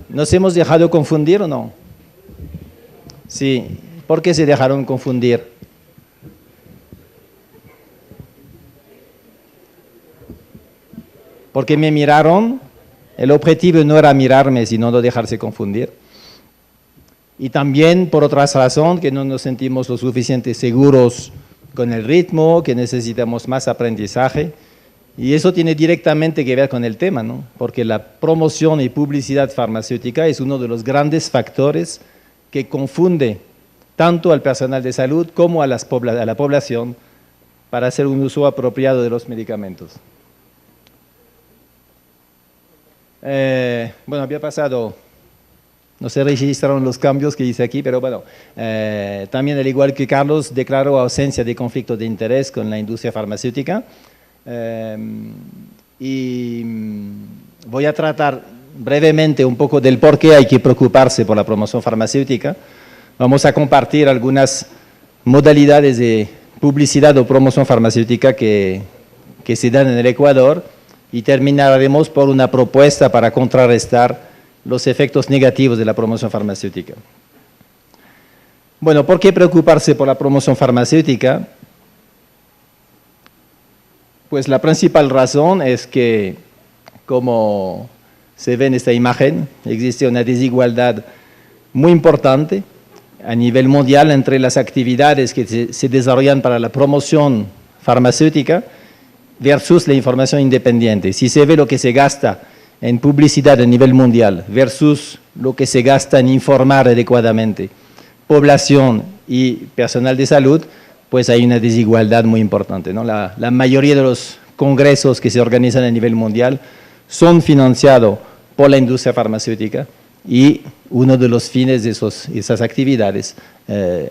¿Nos hemos dejado confundir o no? Sí. ¿Por qué se dejaron confundir? Porque me miraron. El objetivo no era mirarme, sino no dejarse confundir. Y también por otra razón, que no nos sentimos lo suficiente seguros con el ritmo, que necesitamos más aprendizaje. Y eso tiene directamente que ver con el tema, ¿no? Porque la promoción y publicidad farmacéutica es uno de los grandes factores que confunde tanto al personal de salud como a la población para hacer un uso apropiado de los medicamentos. Bueno, había pasado, no se registraron los cambios que hice aquí, pero bueno, también al igual que Carlos, declaró ausencia de conflicto de interés con la industria farmacéutica. Y voy a tratar brevemente un poco del por qué hay que preocuparse por la promoción farmacéutica. Vamos a compartir algunas modalidades de publicidad o promoción farmacéutica que se dan en el Ecuador y terminaremos por una propuesta para contrarrestar los efectos negativos de la promoción farmacéutica. Bueno, ¿por qué preocuparse por la promoción farmacéutica? Pues la principal razón es que, como se ve en esta imagen, existe una desigualdad muy importante a nivel mundial entre las actividades que se desarrollan para la promoción farmacéutica versus la información independiente. Si se ve lo que se gasta en publicidad a nivel mundial versus lo que se gasta en informar adecuadamente población y personal de salud, pues hay una desigualdad muy importante, ¿no? La mayoría de los congresos que se organizan a nivel mundial son financiados por la industria farmacéutica y uno de los fines de esas actividades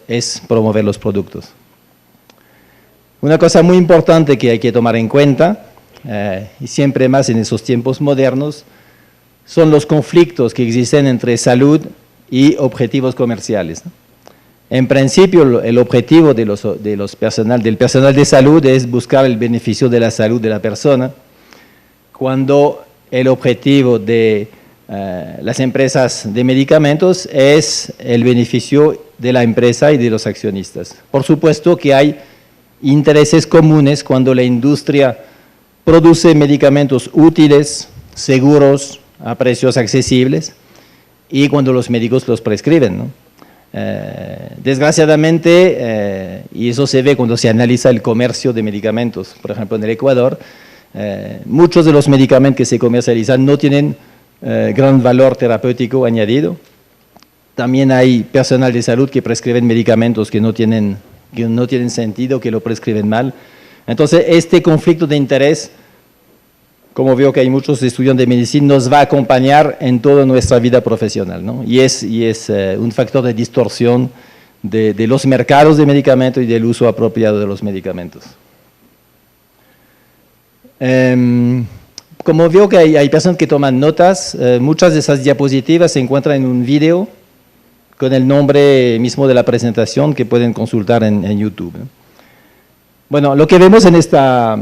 es promover los productos. Una cosa muy importante que hay que tomar en cuenta, y siempre más en esos tiempos modernos, son los conflictos que existen entre salud y objetivos comerciales, ¿no? En principio, el objetivo del personal de salud es buscar el beneficio de la salud de la persona, cuando el objetivo de las empresas de medicamentos es el beneficio de la empresa y de los accionistas. Por supuesto que hay intereses comunes cuando la industria produce medicamentos útiles, seguros, a precios accesibles, y cuando los médicos los prescriben, ¿no? Desgraciadamente, y eso se ve cuando se analiza el comercio de medicamentos, por ejemplo en el Ecuador, muchos de los medicamentos que se comercializan no tienen gran valor terapéutico añadido. También hay personal de salud que prescriben medicamentos que no tienen sentido, que lo prescriben mal. Entonces, este conflicto de interés, como veo que hay muchos estudiantes de medicina, nos va a acompañar en toda nuestra vida profesional, ¿no? Y es un factor de distorsión de los mercados de medicamentos y del uso apropiado de los medicamentos. Como veo que hay personas que toman notas, muchas de esas diapositivas se encuentran en un video con el nombre mismo de la presentación que pueden consultar en YouTube, ¿no? Bueno, lo que vemos en esta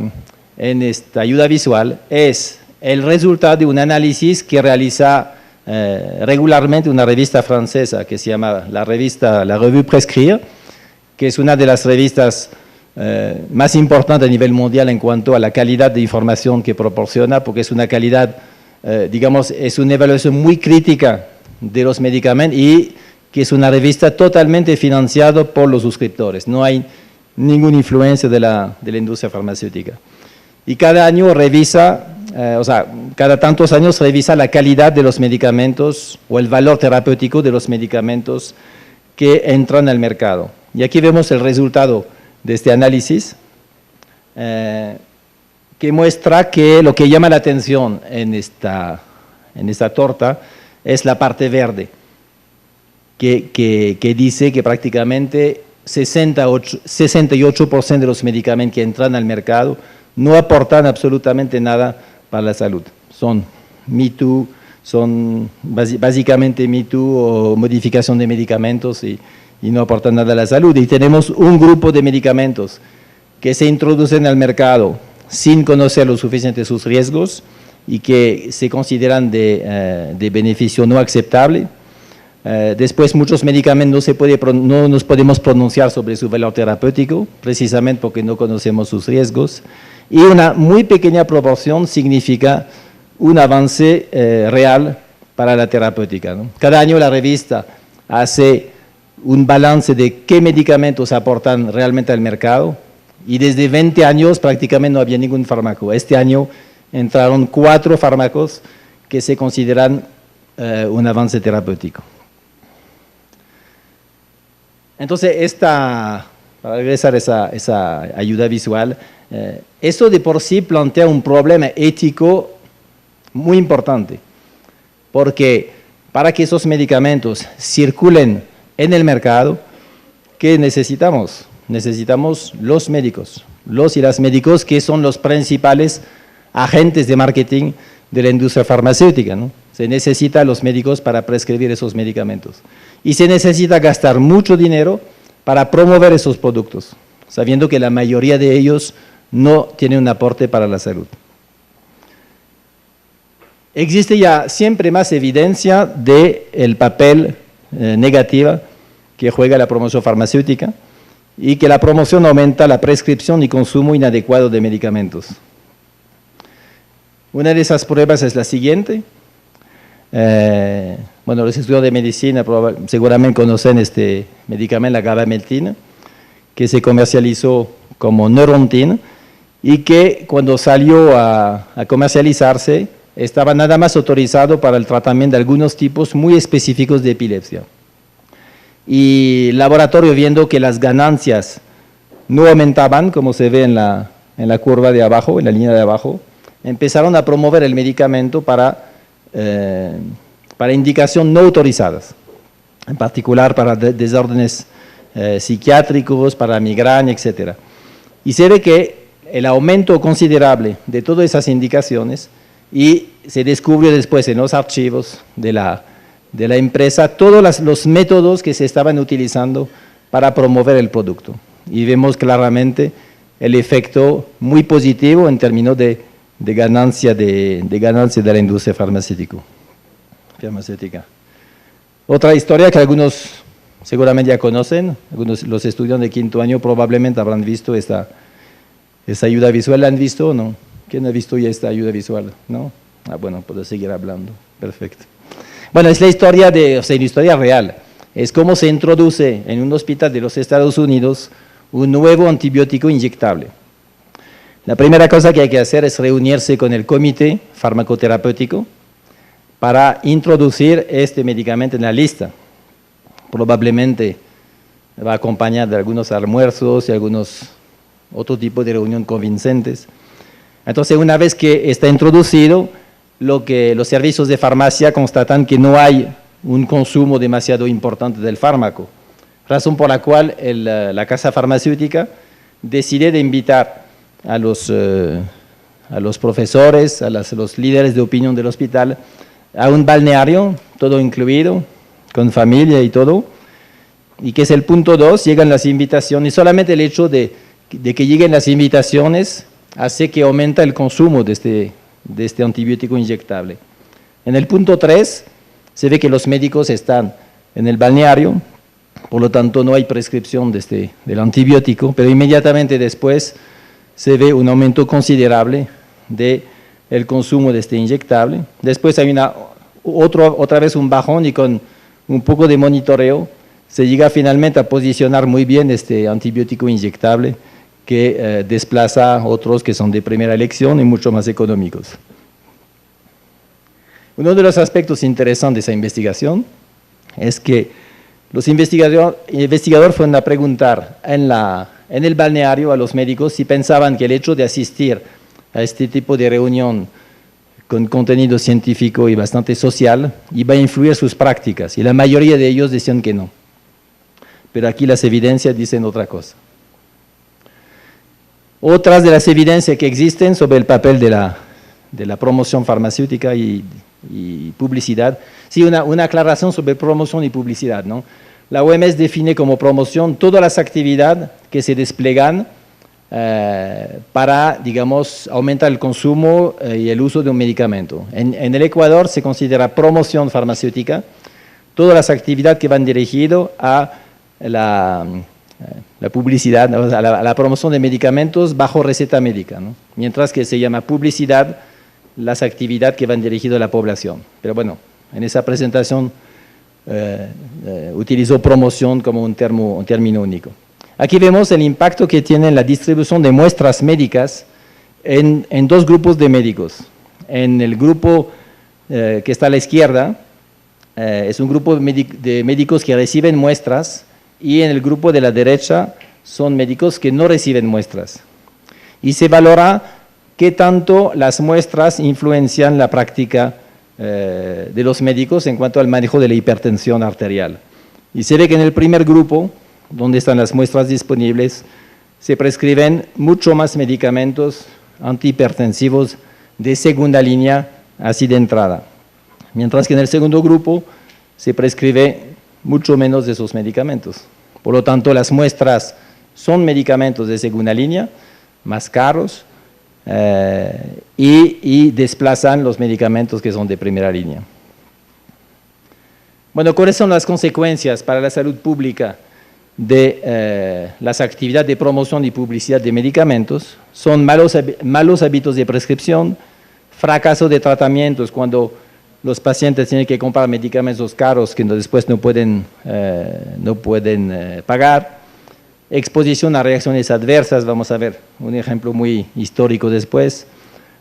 ayuda visual es el resultado de un análisis que realiza regularmente una revista francesa que se llama la Revue Prescrire, que es una de las revistas más importantes a nivel mundial en cuanto a la calidad de información que proporciona, porque es una calidad, digamos, es una evaluación muy crítica de los medicamentos y que es una revista totalmente financiada por los suscriptores. No hay ninguna influencia de la industria farmacéutica. Y cada año revisa, cada tantos años revisa la calidad de los medicamentos o el valor terapéutico de los medicamentos que entran al mercado. Y aquí vemos el resultado de este análisis, que muestra que lo que llama la atención en esta torta es la parte verde, que dice que prácticamente 68% de los medicamentos que entran al mercado no aportan absolutamente nada para la salud. Son Me-Too, son básicamente Me-Too o modificación de medicamentos y no aportan nada a la salud. Y tenemos un grupo de medicamentos que se introducen al mercado sin conocer lo suficiente sus riesgos y que se consideran de beneficio no aceptable. Después, muchos medicamentos no nos podemos pronunciar sobre su valor terapéutico, precisamente porque no conocemos sus riesgos. Y una muy pequeña proporción significa un avance real para la terapéutica, ¿no? Cada año la revista hace un balance de qué medicamentos aportan realmente al mercado, y desde 20 años prácticamente no había ningún fármaco. Este año entraron 4 fármacos que se consideran un avance terapéutico. Entonces, para regresar a esa ayuda visual, eso de por sí plantea un problema ético muy importante, porque para que esos medicamentos circulen en el mercado, ¿qué necesitamos? Necesitamos los médicos, los y las médicos, que son los principales agentes de marketing de la industria farmacéutica, ¿no? Se necesita los médicos para prescribir esos medicamentos. Y se necesita gastar mucho dinero para promover esos productos, sabiendo que la mayoría de ellos no tienen un aporte para la salud. Existe ya siempre más evidencia del papel negativo que juega la promoción farmacéutica, y que la promoción aumenta la prescripción y consumo inadecuado de medicamentos. Una de esas pruebas es la siguiente. Bueno, los estudiantes de medicina seguramente conocen este medicamento, la gabapentina, que se comercializó como Neurontin, y que cuando salió a comercializarse estaba nada más autorizado para el tratamiento de algunos tipos muy específicos de epilepsia. Y el laboratorio, viendo que las ganancias no aumentaban, como se ve en la curva de abajo, en la línea de abajo, empezaron a promover el medicamento para indicación no autorizadas, en particular para desórdenes psiquiátricos, para migraña, etc. Y se ve que el aumento considerable de todas esas indicaciones, y se descubrió después en los archivos de la empresa todos los métodos que se estaban utilizando para promover el producto. Y vemos claramente el efecto muy positivo en términos de ganancia de la industria farmacéutica. Otra historia que algunos seguramente ya conocen, los estudiantes de quinto año probablemente habrán visto esta ayuda visual. ¿La han visto o no? ¿Quién ha visto ya esta ayuda visual? ¿No? Bueno, puedo seguir hablando. Perfecto. Bueno, es la historia una historia real. Es cómo se introduce en un hospital de los Estados Unidos un nuevo antibiótico inyectable. La primera cosa que hay que hacer es reunirse con el comité farmacoterapéutico para introducir este medicamento en la lista. Probablemente va acompañado de algunos almuerzos y algunos otro tipo de reunión convincentes. Entonces, una vez que está introducido, los servicios de farmacia constatan que no hay un consumo demasiado importante del fármaco, razón por la cual la casa farmacéutica decide de invitar a los profesores, a los líderes de opinión del hospital, a un balneario, todo incluido, con familia y todo, y que es el punto 2, llegan las invitaciones, y solamente el hecho de que lleguen las invitaciones hace que aumenta el consumo de este antibiótico inyectable. En el punto 3, se ve que los médicos están en el balneario, por lo tanto no hay prescripción del antibiótico, pero inmediatamente después se ve un aumento considerable del consumo de este inyectable. Después hay otra vez un bajón, y con un poco de monitoreo se llega finalmente a posicionar muy bien este antibiótico inyectable, que desplaza a otros que son de primera elección y mucho más económicos. Uno de los aspectos interesantes de esa investigación es que los investigadores fueron a preguntar en el balneario a los médicos si pensaban que el hecho de asistir a este tipo de reunión con contenido científico y bastante social iba a influir sus prácticas, y la mayoría de ellos decían que no. Pero aquí las evidencias dicen otra cosa. Otras de las evidencias que existen sobre el papel de la promoción farmacéutica y publicidad. Sí, una aclaración sobre promoción y publicidad, ¿no? La OMS define como promoción todas las actividades que se despliegan para, digamos, aumentar el consumo y el uso de un medicamento. En el Ecuador se considera promoción farmacéutica todas las actividades que van dirigidas a la publicidad, a la promoción de medicamentos bajo receta médica, ¿no? Mientras que se llama publicidad las actividades que van dirigidas a la población. Pero bueno, en esa presentación utilizó promoción como un término único. Aquí vemos el impacto que tiene la distribución de muestras médicas en dos grupos de médicos. En el grupo que está a la izquierda, es un grupo de médicos que reciben muestras, y en el grupo de la derecha son médicos que no reciben muestras. Y se valora qué tanto las muestras influencian la práctica de los médicos en cuanto al manejo de la hipertensión arterial. Y se ve que en el primer grupo, donde están las muestras disponibles, se prescriben mucho más medicamentos antihipertensivos de segunda línea, así de entrada. Mientras que en el segundo grupo se prescribe mucho menos de esos medicamentos. Por lo tanto, las muestras son medicamentos de segunda línea, más caros, y desplazan los medicamentos que son de primera línea. Bueno, ¿cuáles son las consecuencias para la salud pública de las actividades de promoción y publicidad de medicamentos? Son malos hábitos de prescripción, fracaso de tratamientos cuando los pacientes tienen que comprar medicamentos caros que después no pueden pagar, exposición a reacciones adversas, vamos a ver un ejemplo muy histórico después,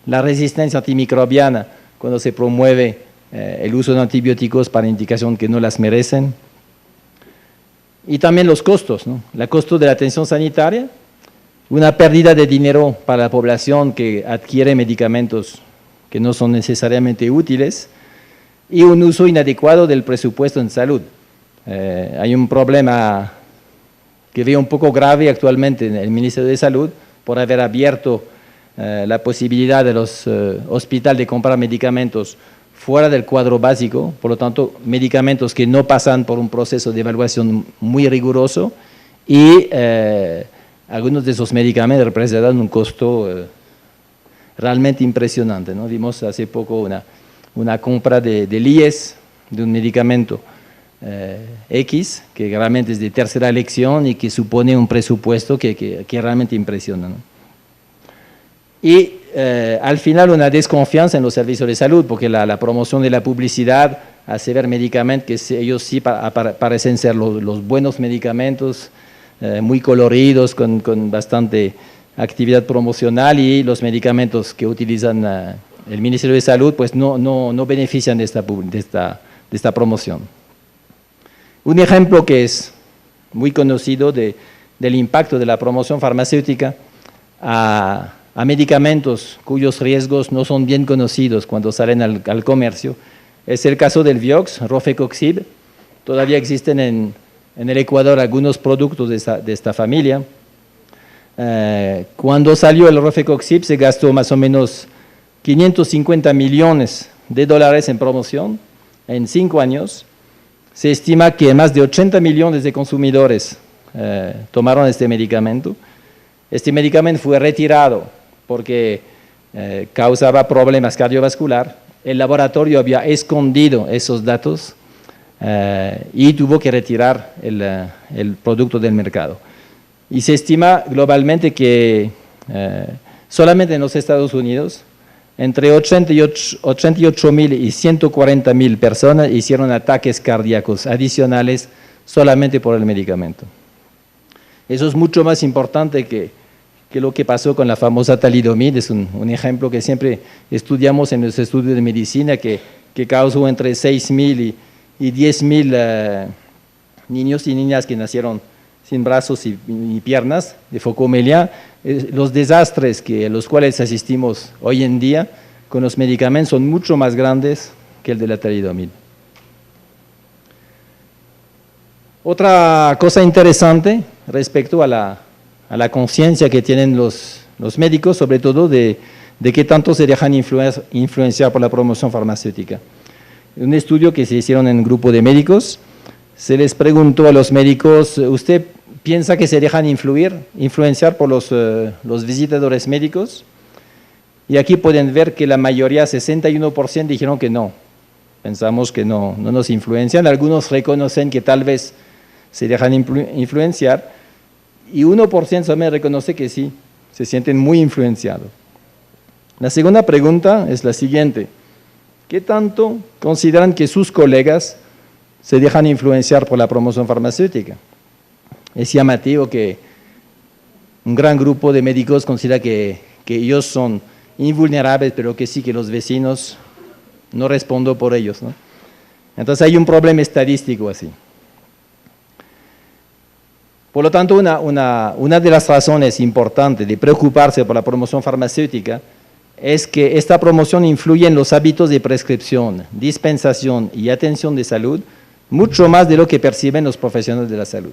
la resistencia antimicrobiana cuando se promueve el uso de antibióticos para indicación que no las merecen, y también los costos, ¿no? El costo de la atención sanitaria, una pérdida de dinero para la población que adquiere medicamentos que no son necesariamente útiles, y un uso inadecuado del presupuesto en salud. Hay un problema que veo un poco grave actualmente en el Ministerio de Salud por haber abierto la posibilidad de los hospitales de comprar medicamentos fuera del cuadro básico, por lo tanto, medicamentos que no pasan por un proceso de evaluación muy riguroso, y algunos de esos medicamentos representan un costo realmente impresionante, ¿no? Vimos hace poco una compra de IES, de un medicamento X, que realmente es de tercera elección y que supone un presupuesto que realmente impresiona, ¿no? Y al final una desconfianza en los servicios de salud, porque la promoción de la publicidad hace ver medicamentos que ellos sí parecen ser los buenos medicamentos, muy coloridos, con bastante actividad promocional, y los medicamentos que utilizan el Ministerio de Salud pues no benefician de esta promoción. Un ejemplo que es muy conocido del impacto de la promoción farmacéutica a medicamentos cuyos riesgos no son bien conocidos cuando salen al comercio es el caso del Vioxx, Rofecoxib. Todavía existen en el Ecuador algunos productos de esta familia. Cuando salió el Rofecoxib se gastó más o menos 550 millones de dólares en promoción en 5 años. Se estima que más de 80 millones de consumidores tomaron este medicamento. Este medicamento fue retirado porque causaba problemas cardiovasculares. El laboratorio había escondido esos datos y tuvo que retirar el producto del mercado. Y se estima globalmente que solamente en los Estados Unidos entre 88.000 y 140.000 personas hicieron ataques cardíacos adicionales solamente por el medicamento. Eso es mucho más importante que lo que pasó con la famosa talidomid. Es un ejemplo que siempre estudiamos en los estudios de medicina, que causó entre 6.000 y 10.000 niños y niñas que nacieron sin brazos y piernas, de focomelia. Los desastres a los cuales asistimos hoy en día con los medicamentos son mucho más grandes que el de la talidomid. Otra cosa interesante respecto a la conciencia que tienen los médicos, sobre todo de qué tanto se dejan influenciar por la promoción farmacéutica. Un estudio que se hicieron en un grupo de médicos, se les preguntó a los médicos, ¿usted piensa que se dejan influenciar por los visitadores médicos. Y aquí pueden ver que la mayoría, 61%, dijeron que no. Pensamos que no nos influencian. Algunos reconocen que tal vez se dejan influenciar. Y 1% también reconoce que sí, se sienten muy influenciados. La segunda pregunta es la siguiente. ¿Qué tanto consideran que sus colegas se dejan influenciar por la promoción farmacéutica? Es llamativo que un gran grupo de médicos considera que ellos son invulnerables, pero que sí, que los vecinos no responden por ellos, ¿no? Entonces hay un problema estadístico así. Por lo tanto, una de las razones importantes de preocuparse por la promoción farmacéutica es que esta promoción influye en los hábitos de prescripción, dispensación y atención de salud mucho más de lo que perciben los profesionales de la salud.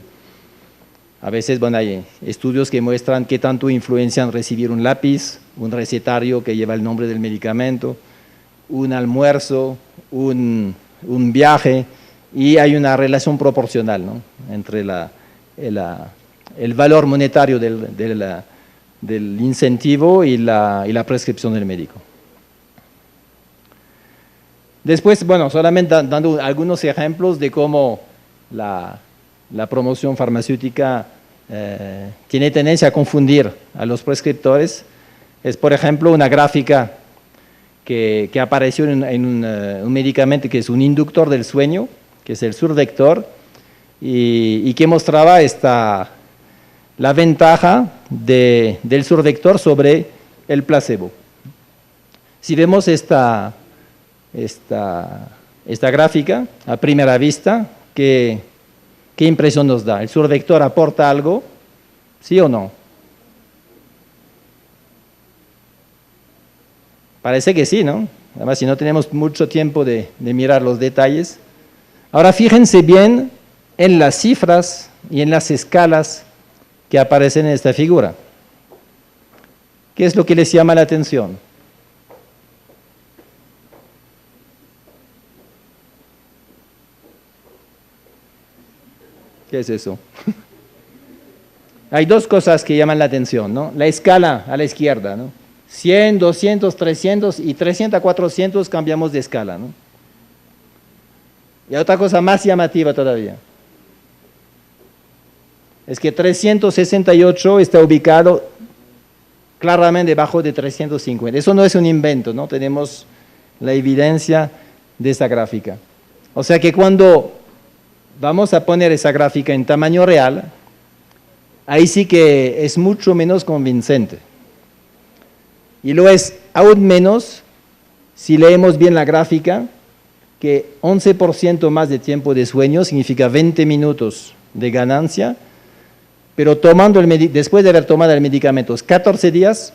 A veces, bueno, hay estudios que muestran qué tanto influencian recibir un lápiz, un recetario que lleva el nombre del medicamento, un almuerzo, un viaje, y hay una relación proporcional, ¿no?, entre el valor monetario del incentivo y la prescripción del médico. Después, bueno, solamente dando algunos ejemplos de cómo la promoción farmacéutica tiene tendencia a confundir a los prescriptores. Es, por ejemplo, una gráfica que apareció en un medicamento que es un inductor del sueño, que es el Surdector, y que mostraba la ventaja del Surdector sobre el placebo. Si vemos esta gráfica a primera vista, ¿qué impresión nos da? ¿El Surdector aporta algo? ¿Sí o no? Parece que sí, ¿no? Además, si no tenemos mucho tiempo de mirar los detalles. Ahora, fíjense bien en las cifras y en las escalas que aparecen en esta figura. ¿Qué es lo que les llama la atención? ¿Qué es eso? Hay dos cosas que llaman la atención, ¿no? La escala a la izquierda, ¿no? 100, 200, 300 y 300 a 400 cambiamos de escala, ¿no? Y otra cosa más llamativa todavía es que 368 está ubicado claramente debajo de 350. Eso no es un invento, ¿no? Tenemos la evidencia de esa gráfica. O sea que cuando vamos a poner esa gráfica en tamaño real, ahí sí que es mucho menos convincente. Y lo es aún menos si leemos bien la gráfica, que 11% más de tiempo de sueño significa 20 minutos de ganancia, pero después de haber tomado el medicamento 14 días,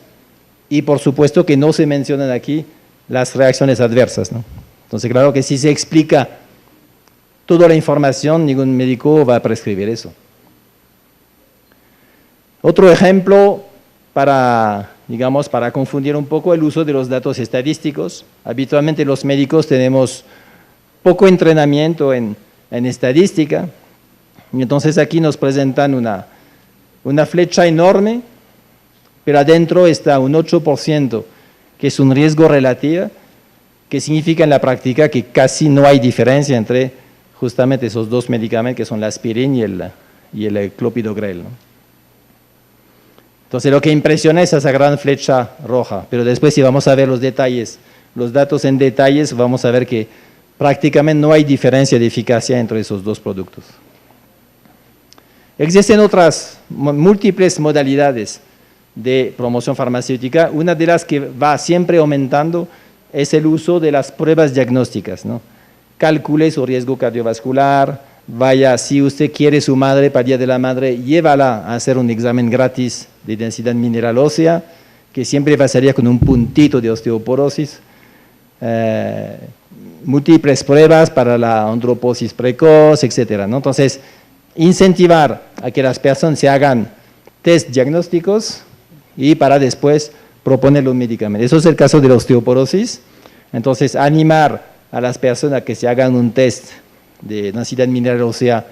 y por supuesto que no se mencionan aquí las reacciones adversas, ¿no? Entonces, claro que si se explica toda la información, ningún médico va a prescribir eso. Otro ejemplo para confundir un poco el uso de los datos estadísticos. Habitualmente los médicos tenemos poco entrenamiento en estadística, y entonces aquí nos presentan una flecha enorme, pero adentro está un 8%, que es un riesgo relativo, que significa en la práctica que casi no hay diferencia entre justamente esos dos medicamentos, que son la aspirina y el clopidogrel, ¿no? Entonces lo que impresiona es esa gran flecha roja, pero después si vamos a ver los detalles, los datos en detalles, vamos a ver que prácticamente no hay diferencia de eficacia entre esos dos productos. Existen otras múltiples modalidades de promoción farmacéutica. Una de las que va siempre aumentando es el uso de las pruebas diagnósticas, ¿no? Calcule su riesgo cardiovascular, vaya, si usted quiere su madre para el Día de la Madre, llévala a hacer un examen gratis de densidad mineral ósea, que siempre pasaría con un puntito de osteoporosis. Múltiples pruebas para la androposis precoz, etcétera, ¿no? Entonces, incentivar a que las personas se hagan test diagnósticos y para después proponerle un medicamento. Eso es el caso de la osteoporosis. Entonces, animar a las personas a que se hagan un test de densidad mineral ósea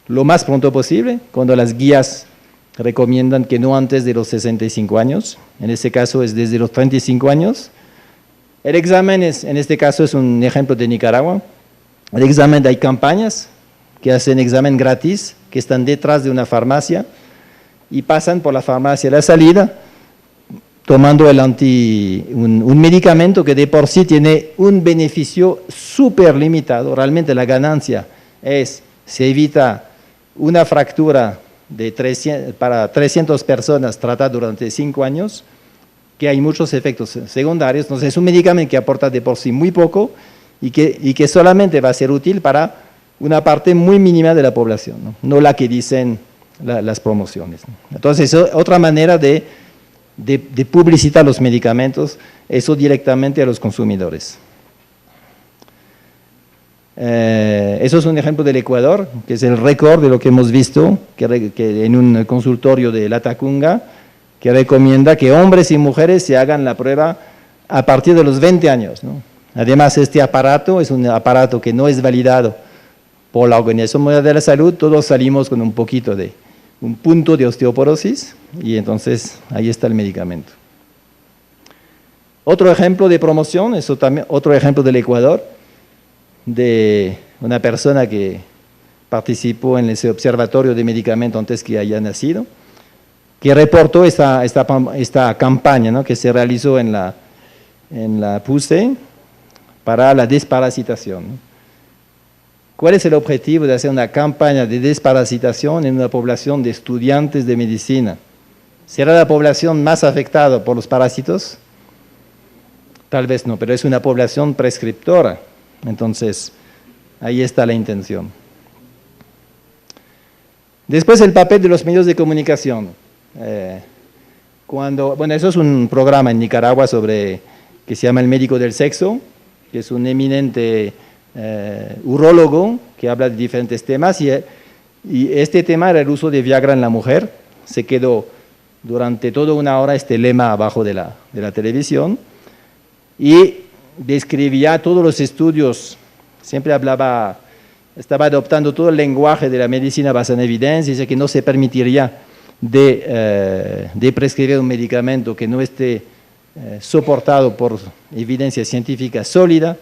lo más pronto posible, cuando las guías recomiendan que no antes de los 65 años, en este caso es desde los 35 años. El examen en este caso es un ejemplo de Nicaragua. El examen, hay campañas que hacen examen gratis, que están detrás de una farmacia y pasan por la farmacia a la salida tomando un medicamento que de por sí tiene un beneficio súper limitado. Realmente la ganancia se evita una fractura para 300 personas tratadas durante 5 años, que hay muchos efectos secundarios. Entonces es un medicamento que aporta de por sí muy poco y que solamente va a ser útil para una parte muy mínima de la población, no la que dicen las promociones, ¿no? Entonces, otra manera de publicitar los medicamentos, eso directamente a los consumidores. Eso es un ejemplo del Ecuador, que es el récord de lo que hemos visto, que en un consultorio de Latacunga, que recomienda que hombres y mujeres se hagan la prueba a partir de los 20 años, ¿no? Además, este aparato es un aparato que no es validado por la Organización Mundial de la Salud. Todos salimos con un punto de osteoporosis y entonces ahí está el medicamento. Otro ejemplo de promoción, eso también, otro ejemplo del Ecuador, de una persona que participó en ese observatorio de medicamentos antes que haya nacido, que reportó esta campaña, ¿no?, que se realizó en la PUSE para la desparasitación, ¿no? ¿Cuál es el objetivo de hacer una campaña de desparasitación en una población de estudiantes de medicina? ¿Será la población más afectada por los parásitos? Tal vez no, pero es una población prescriptora. Entonces, ahí está la intención. Después, el papel de los medios de comunicación. Eso es un programa en Nicaragua que se llama El Médico del Sexo, que es un eminente urólogo que habla de diferentes temas, y este tema era el uso de Viagra en la mujer. Se quedó durante toda una hora este lema abajo de la televisión y describía todos los estudios, siempre estaba adoptando todo el lenguaje de la medicina basada en evidencia, dice que no se permitiría de prescribir un medicamento que no esté soportado por evidencia científica sólida.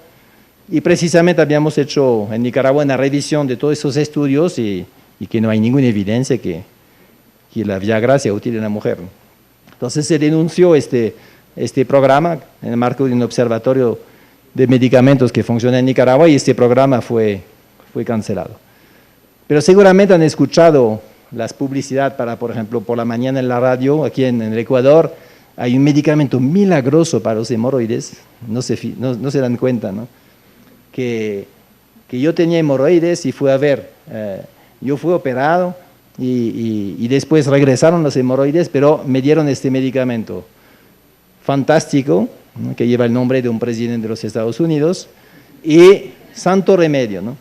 Y precisamente habíamos hecho en Nicaragua una revisión de todos esos estudios y que no hay ninguna evidencia que la Viagra sea útil en la mujer. Entonces se denunció este programa en el marco de un observatorio de medicamentos que funciona en Nicaragua, y este programa fue cancelado. Pero seguramente han escuchado las publicidades por ejemplo, por la mañana en la radio, aquí en el Ecuador, hay un medicamento milagroso para los hemorroides, no se dan cuenta, ¿no? Que yo tenía hemorroides y yo fui operado y después regresaron los hemorroides, pero me dieron este medicamento fantástico, ¿no?, que lleva el nombre de un presidente de los Estados Unidos, y santo remedio, ¿no?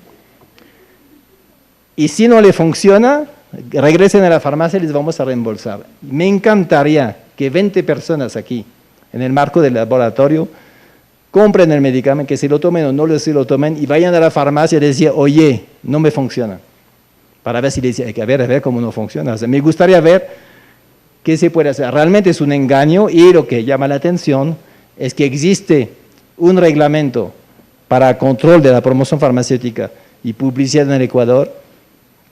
Y si no le funciona, regresen a la farmacia y les vamos a reembolsar. Me encantaría que 20 personas aquí, en el marco del laboratorio, compren el medicamento, que se lo tomen o no se lo tomen, y vayan a la farmacia y decir, oye, no me funciona. Para ver si le dicen, a ver cómo no funciona. O sea, me gustaría ver qué se puede hacer. Realmente es un engaño, y lo que llama la atención es que existe un reglamento para control de la promoción farmacéutica y publicidad en el Ecuador,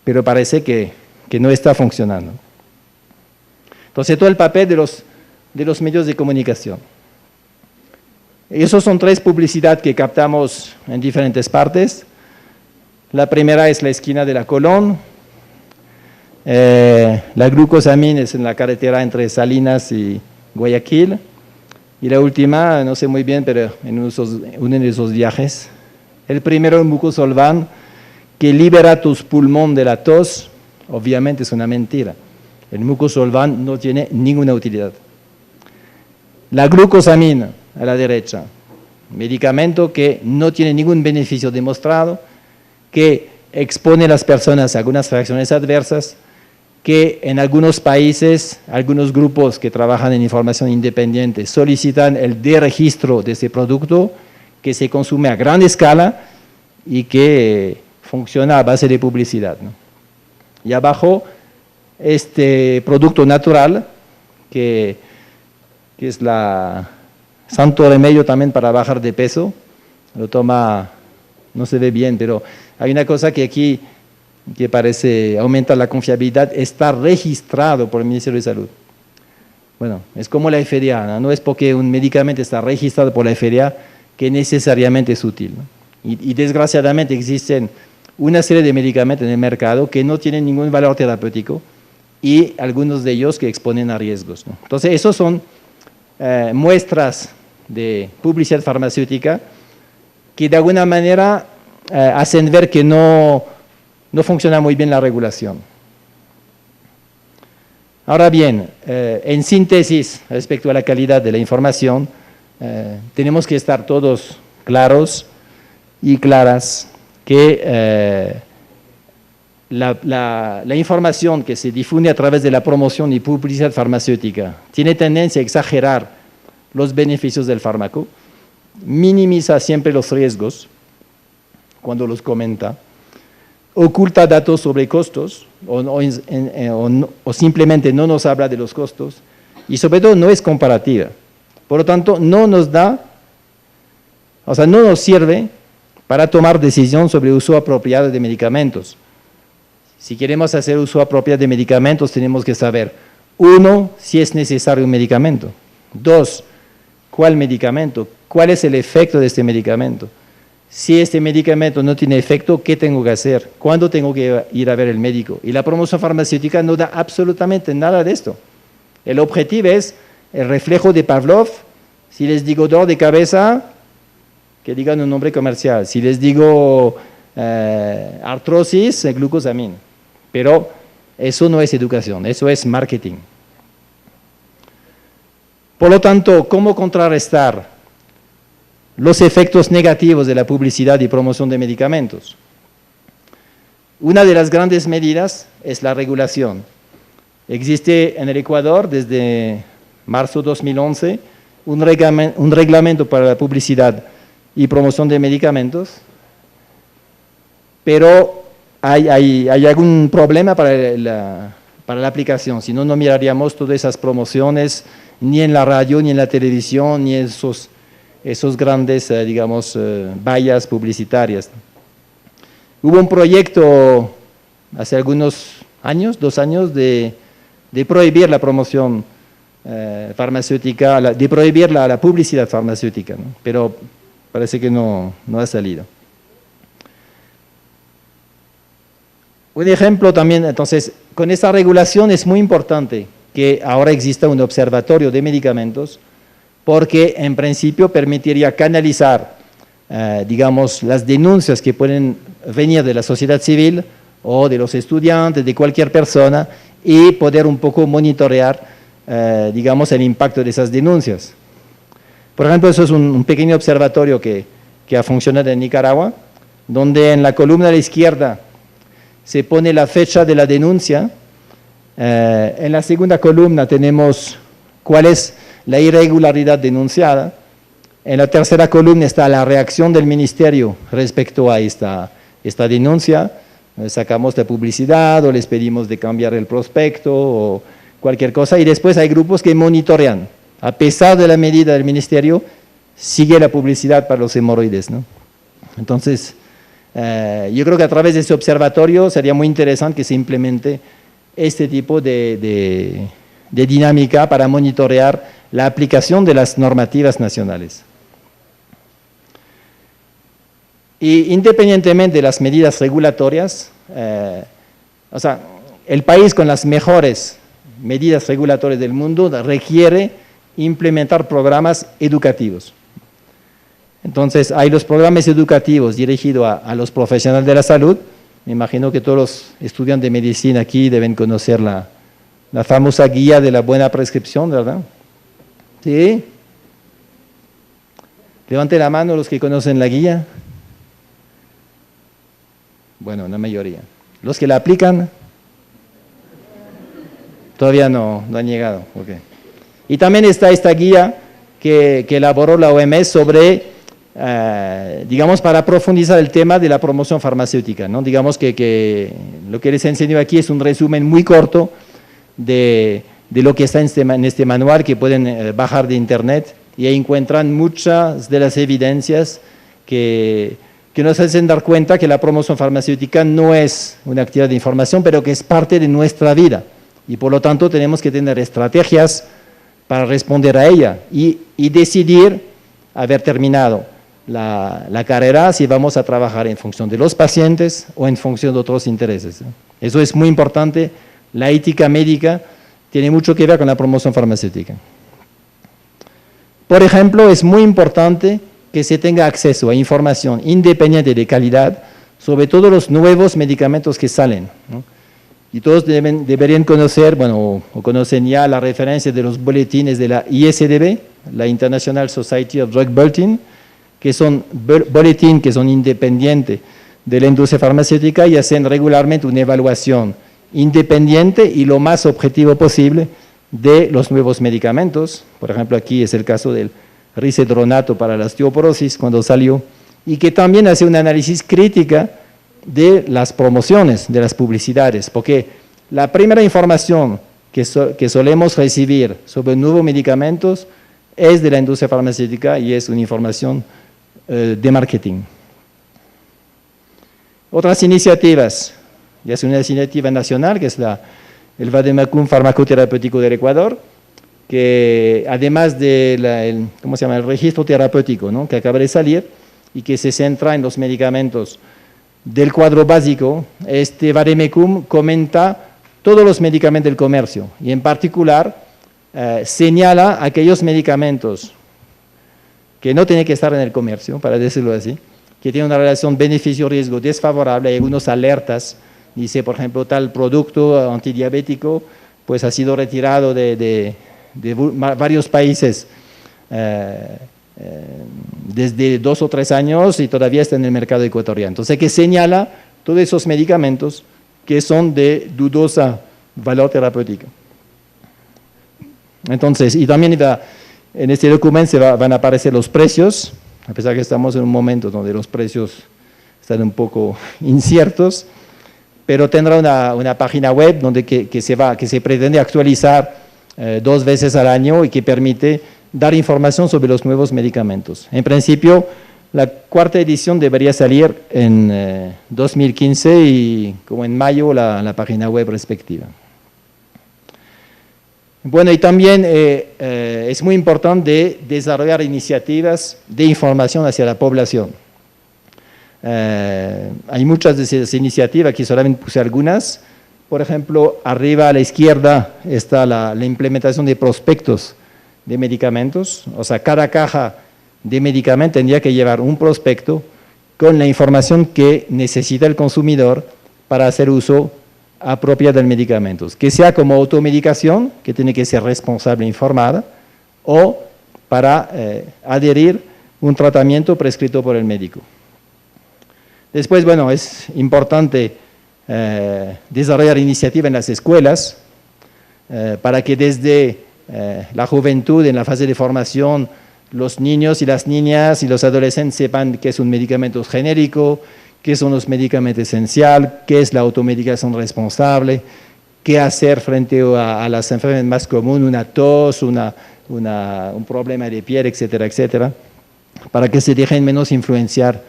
pero parece que no está funcionando. Entonces, todo el papel de los medios de comunicación. Esos son 3 publicidades que captamos en diferentes partes. La primera es la esquina de la Colón. La glucosamina es en la carretera entre Salinas y Guayaquil. Y la última, no sé muy bien, pero en uno de esos viajes. El primero, el Mucosolvan, que libera tus pulmones de la tos. Obviamente es una mentira. El Mucosolvan no tiene ninguna utilidad. La glucosamina, a la derecha, medicamento que no tiene ningún beneficio demostrado, que expone a las personas a algunas reacciones adversas, que en algunos países, algunos grupos que trabajan en información independiente solicitan el deregistro de ese producto, que se consume a gran escala y que funciona a base de publicidad, ¿no? Y abajo, este producto natural, que es la santo remedio también para bajar de peso. Lo toma, no se ve bien, pero hay una cosa que aquí, que parece aumenta la confiabilidad, está registrado por el Ministerio de Salud. Bueno, es como la FDA, no es porque un medicamento está registrado por la FDA que necesariamente es útil, ¿no? Y desgraciadamente existen una serie de medicamentos en el mercado que no tienen ningún valor terapéutico y algunos de ellos que exponen a riesgos, ¿no? Entonces, esos son muestras de publicidad farmacéutica que de alguna manera hacen ver que no funciona muy bien la regulación. Ahora bien, en síntesis respecto a la calidad de la información, tenemos que estar todos claros y claras que la información que se difunde a través de la promoción y publicidad farmacéutica tiene tendencia a exagerar los beneficios del fármaco, minimiza siempre los riesgos cuando los comenta, oculta datos sobre costos o simplemente no nos habla de los costos y sobre todo no es comparativa. Por lo tanto, no nos sirve para tomar decisión sobre el uso apropiado de medicamentos. Si queremos hacer uso apropiado de medicamentos, tenemos que saber, 1, si es necesario un medicamento. 2, ¿cuál medicamento? ¿Cuál es el efecto de este medicamento? Si este medicamento no tiene efecto, ¿qué tengo que hacer? ¿Cuándo tengo que ir a ver el médico? Y la promoción farmacéutica no da absolutamente nada de esto. El objetivo es el reflejo de Pavlov. Si les digo dolor de cabeza, que digan un nombre comercial. Si les digo artrosis, glucosamina. Pero eso no es educación, eso es marketing. Por lo tanto, ¿cómo contrarrestar los efectos negativos de la publicidad y promoción de medicamentos? Una de las grandes medidas es la regulación. Existe en el Ecuador desde marzo de 2011 un reglamento para la publicidad y promoción de medicamentos, pero hay algún problema para la aplicación, si no, no miraríamos todas esas promociones ni en la radio, ni en la televisión, ni en esos grandes, vallas publicitarias. Hubo un proyecto hace algunos años, 2 años, de prohibir la promoción farmacéutica, de prohibir la publicidad farmacéutica, ¿no? Pero parece que no ha salido. Un ejemplo también, entonces, con esta regulación es muy importante que ahora exista un observatorio de medicamentos, porque en principio permitiría canalizar, las denuncias que pueden venir de la sociedad civil o de los estudiantes, de cualquier persona, y poder un poco monitorear, el impacto de esas denuncias. Por ejemplo, eso es un pequeño observatorio que ha funcionado en Nicaragua, donde en la columna de la izquierda se pone la fecha de la denuncia. En la segunda columna tenemos cuál es la irregularidad denunciada. En la tercera columna está la reacción del ministerio respecto a esta denuncia. Sacamos la publicidad o les pedimos de cambiar el prospecto o cualquier cosa. Y después hay grupos que monitorean. A pesar de la medida del ministerio, sigue la publicidad para los hemorroides, ¿no? Entonces, yo creo que a través de ese observatorio sería muy interesante que se implemente este tipo de dinámica para monitorear la aplicación de las normativas nacionales. Y independientemente de las medidas regulatorias, el país con las mejores medidas regulatorias del mundo requiere implementar programas educativos. Entonces, hay los programas educativos dirigidos a los profesionales de la salud. Me imagino que todos los estudiantes de medicina aquí deben conocer la famosa guía de la buena prescripción, ¿verdad? ¿Sí? Levante la mano los que conocen la guía. Bueno, la mayoría. ¿Los que la aplican? Todavía no han llegado. Okay. Y también está esta guía que elaboró la OMS sobre digamos, para profundizar el tema de la promoción farmacéutica, ¿no? Digamos que lo que les enseño aquí es un resumen muy corto de lo que está en este manual que pueden bajar de internet, y ahí encuentran muchas de las evidencias que nos hacen dar cuenta que la promoción farmacéutica no es una actividad de información, pero que es parte de nuestra vida, y por lo tanto tenemos que tener estrategias para responder a ella y decidir, haber terminado la carrera, si vamos a trabajar en función de los pacientes o en función de otros intereses. Eso es muy importante. La ética médica tiene mucho que ver con la promoción farmacéutica. Por ejemplo, es muy importante que se tenga acceso a información independiente de calidad sobre todos los nuevos medicamentos que salen, ¿no? Y todos deberían conocer, bueno, o conocen ya la referencia de los boletines de la ISDB, la International Society of Drug Bulletin, que son boletines que son independientes de la industria farmacéutica y hacen regularmente una evaluación independiente y lo más objetivo posible de los nuevos medicamentos. Por ejemplo, aquí es el caso del risedronato para la osteoporosis cuando salió, y que también hace un análisis crítica de las promociones, de las publicidades, porque la primera información que solemos recibir sobre nuevos medicamentos es de la industria farmacéutica y es una información de marketing. Otras iniciativas, ya es una iniciativa nacional, que es el Vademecum Farmacoterapéutico del Ecuador, que además del el registro terapéutico, ¿no?, que acaba de salir y que se centra en los medicamentos del cuadro básico, este Vademecum comenta todos los medicamentos del comercio y en particular señala aquellos medicamentos que no tienen que estar en el comercio, para decirlo así, que tienen una relación beneficio-riesgo desfavorable. Hay algunas alertas, dice, por ejemplo, tal producto antidiabético pues ha sido retirado de varios países desde 2 o 3 años y todavía está en el mercado ecuatoriano. Entonces, que señala todos esos medicamentos que son de dudosa valor terapéutico. Entonces, y también en este documento van a aparecer los precios, a pesar que estamos en un momento donde los precios están un poco inciertos, pero tendrá una página web donde que se pretende actualizar 2 veces al año y que permite dar información sobre los nuevos medicamentos. En principio, la 4ª edición debería salir en 2015 y como en mayo la página web respectiva. Bueno, y también es muy importante desarrollar iniciativas de información hacia la población. Hay muchas de esas iniciativas, aquí solamente puse algunas. Por ejemplo, arriba a la izquierda está la implementación de prospectos de medicamentos. O sea, cada caja de medicamento tendría que llevar un prospecto con la información que necesita el consumidor para hacer uso apropiado del medicamento, que sea como automedicación, que tiene que ser responsable e informada, o para adherir un tratamiento prescrito por el médico. Después, bueno, es importante desarrollar iniciativas en las escuelas para que desde la juventud, en la fase de formación, los niños y las niñas y los adolescentes sepan qué es un medicamento genérico, qué son los medicamentos esenciales, qué es la automedicación responsable, qué hacer frente a las enfermedades más comunes, una tos, un problema de piel, etcétera, etcétera, para que se dejen menos influenciar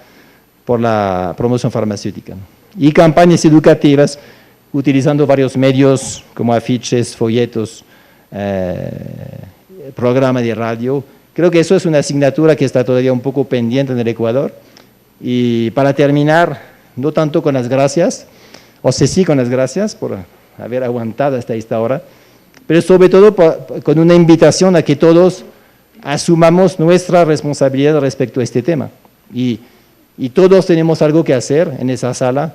por la promoción farmacéutica. Y campañas educativas utilizando varios medios como afiches, folletos, programa de radio. Creo que eso es una asignatura que está todavía un poco pendiente en el Ecuador. Y para terminar, no tanto con las gracias, o sea, sí con las gracias por haber aguantado hasta esta hora, pero sobre todo con una invitación a que todos asumamos nuestra responsabilidad respecto a este tema. Y todos tenemos algo que hacer en esa sala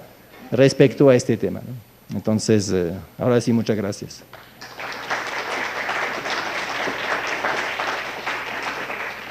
respecto a este tema, ¿no? Entonces, ahora sí, muchas gracias.